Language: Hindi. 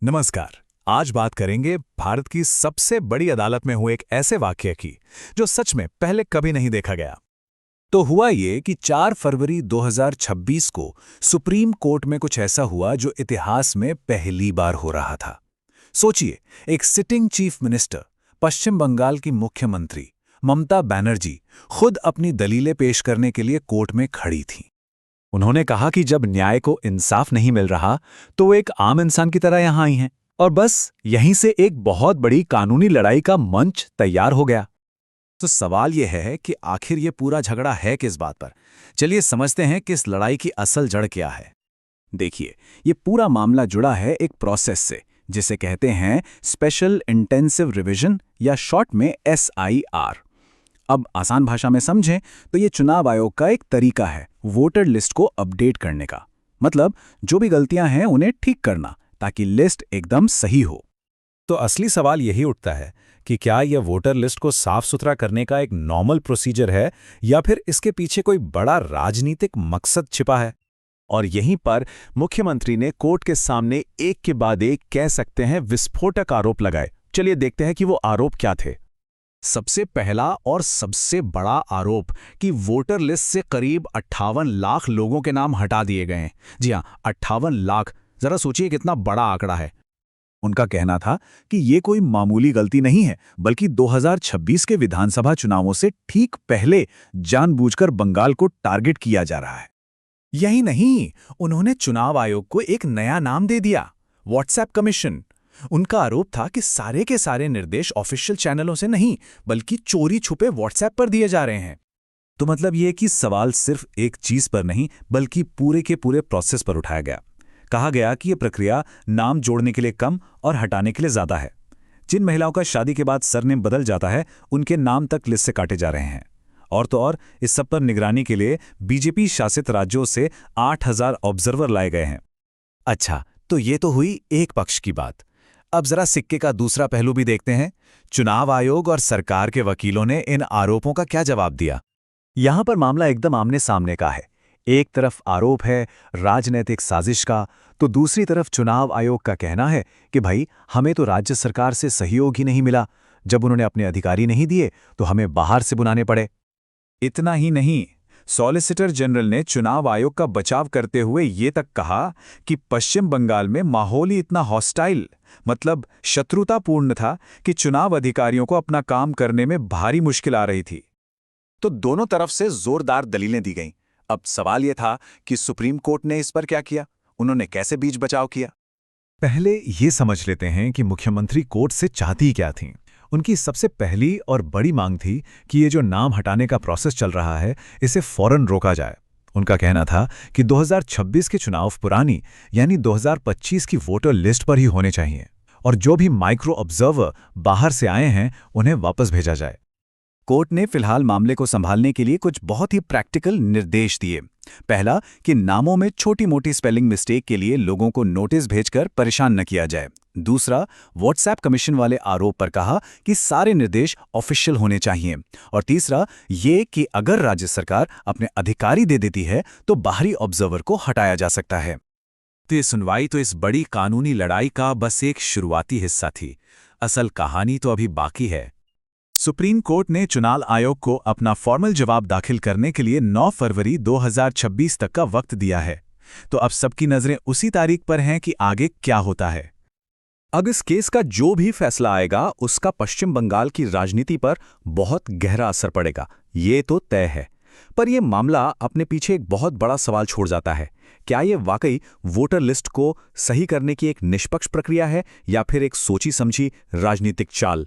नमस्कार। आज बात करेंगे भारत की सबसे बड़ी अदालत में हुए एक ऐसे वाकये की जो सच में पहले कभी नहीं देखा गया। तो हुआ ये कि 4 फरवरी 2026 को सुप्रीम कोर्ट में कुछ ऐसा हुआ जो इतिहास में पहली बार हो रहा था। सोचिए, एक सिटिंग चीफ मिनिस्टर, पश्चिम बंगाल की मुख्यमंत्री ममता बनर्जी खुद अपनी दलीलें पेश करने के लिए कोर्ट में खड़ी थीं। उन्होंने कहा कि जब न्याय को इंसाफ नहीं मिल रहा तो वो एक आम इंसान की तरह यहां आई हैं, और बस यहीं से एक बहुत बड़ी कानूनी लड़ाई का मंच तैयार हो गया। तो सवाल यह है कि आखिर ये पूरा झगड़ा है किस बात पर। चलिए समझते हैं कि इस लड़ाई की असल जड़ क्या है। देखिए, ये पूरा मामला जुड़ा है एक प्रोसेस से जिसे कहते हैं स्पेशल इंटेंसिव रिवीजन या शॉर्ट में SIR। अब आसान भाषा में समझें तो ये चुनाव आयोग का एक तरीका है वोटर लिस्ट को अपडेट करने का। मतलब जो भी गलतियां हैं उन्हें ठीक करना ताकि लिस्ट एकदम सही हो। तो असली सवाल यही उठता है कि क्या यह वोटर लिस्ट को साफ सुथरा करने का एक नॉर्मल प्रोसीजर है या फिर इसके पीछे कोई बड़ा राजनीतिक मकसद छिपा है। और यहीं पर मुख्यमंत्री ने कोर्ट के सामने एक के बाद एक कह सकते हैं विस्फोटक आरोप लगाए। चलिए देखते हैं कि वो आरोप क्या थे। सबसे पहला और सबसे बड़ा आरोप कि वोटर लिस्ट से करीब 58 लाख लोगों के नाम हटा दिए गए हैं। जी हां, 58 लाख। जरा सोचिए कितना बड़ा आंकड़ा है। उनका कहना था कि ये कोई मामूली गलती नहीं है, बल्कि 2026 के विधानसभा चुनावों से ठीक पहले जानबूझकर बंगाल को टारगेट किया जा रहा है। यही नहीं, उन्होंने चुनाव आयोग को एक नया नाम दे दिया, व्हाट्सएप कमीशन। उनका आरोप था कि सारे के सारे निर्देश ऑफिशियल चैनलों से नहीं बल्कि चोरी छुपे व्हाट्सएप पर दिए जा रहे हैं। तो मतलब ये कि सवाल सिर्फ एक चीज पर नहीं बल्कि पूरे के पूरे प्रोसेस पर उठाया गया। कहा गया कि यह प्रक्रिया नाम जोड़ने के लिए कम और हटाने के लिए ज्यादा है। जिन महिलाओं का शादी के बाद सरनेम बदल जाता है उनके नाम तक लिस्ट से काटे जा रहे हैं। और तो और इस सब पर निगरानी के लिए बीजेपी शासित राज्यों से 8000 ऑब्जर्वर लाए गए हैं। अच्छा, तो ये तो हुई एक पक्ष की बात। अब जरा सिक्के का दूसरा पहलू भी देखते हैं। चुनाव आयोग और सरकार के वकीलों ने इन आरोपों का क्या जवाब दिया। यहां पर मामला एकदम आमने सामने का है। एक तरफ आरोप है राजनीतिक साजिश का, तो दूसरी तरफ चुनाव आयोग का कहना है कि भाई हमें तो राज्य सरकार से सहयोग ही नहीं मिला। जब उन्होंने अपने अधिकारी नहीं दिए तो हमें बाहर से बुलाने पड़े। इतना ही नहीं, सॉलिसिटर जनरल ने चुनाव आयोग का बचाव करते हुए ये तक कहा कि पश्चिम बंगाल में माहौल ही इतना हॉस्टाइल, मतलब शत्रुतापूर्ण था कि चुनाव अधिकारियों को अपना काम करने में भारी मुश्किल आ रही थी। तो दोनों तरफ से जोरदार दलीलें दी गईं। अब सवाल यह था कि सुप्रीम कोर्ट ने इस पर क्या किया, उन्होंने कैसे बीच बचाव किया। पहले ये समझ लेते हैं कि मुख्यमंत्री कोर्ट से चाहती क्या थीं। उनकी सबसे पहली और बड़ी मांग थी कि ये जो नाम हटाने का प्रोसेस चल रहा है इसे फौरन रोका जाए। उनका कहना था कि 2026 के चुनाव पुरानी यानी 2025 की वोटर लिस्ट पर ही होने चाहिए और जो भी माइक्रो ऑब्जर्वर बाहर से आए हैं उन्हें वापस भेजा जाए। कोर्ट ने फिलहाल मामले को संभालने के लिए कुछ बहुत ही प्रैक्टिकल निर्देश दिए। पहला कि नामों में छोटी मोटी स्पेलिंग मिस्टेक के लिए लोगों को नोटिस भेजकर परेशान न किया जाए। दूसरा, व्हाट्सएप कमीशन वाले आरोप पर कहा कि सारे निर्देश ऑफिशियल होने चाहिए। और तीसरा ये कि अगर राज्य सरकार अपने अधिकारी दे देती है तो बाहरी ऑब्जर्वर को हटाया जा सकता है। तो ये सुनवाई तो इस बड़ी कानूनी लड़ाई का बस एक शुरुआती हिस्सा थी। असल कहानी तो अभी बाकी है। सुप्रीम कोर्ट ने चुनाव आयोग को अपना फॉर्मल जवाब दाखिल करने के लिए 9 फरवरी 2026 तक का वक्त दिया है। तो अब सबकी नजरें उसी तारीख पर हैं कि आगे क्या होता है। अब इस केस का जो भी फैसला आएगा उसका पश्चिम बंगाल की राजनीति पर बहुत गहरा असर पड़ेगा, ये तो तय है। पर यह मामला अपने पीछे एक बहुत बड़ा सवाल छोड़ जाता है। क्या यह वाकई वोटर लिस्ट को सही करने की एक निष्पक्ष प्रक्रिया है या फिर एक सोची समझी राजनीतिक चाल।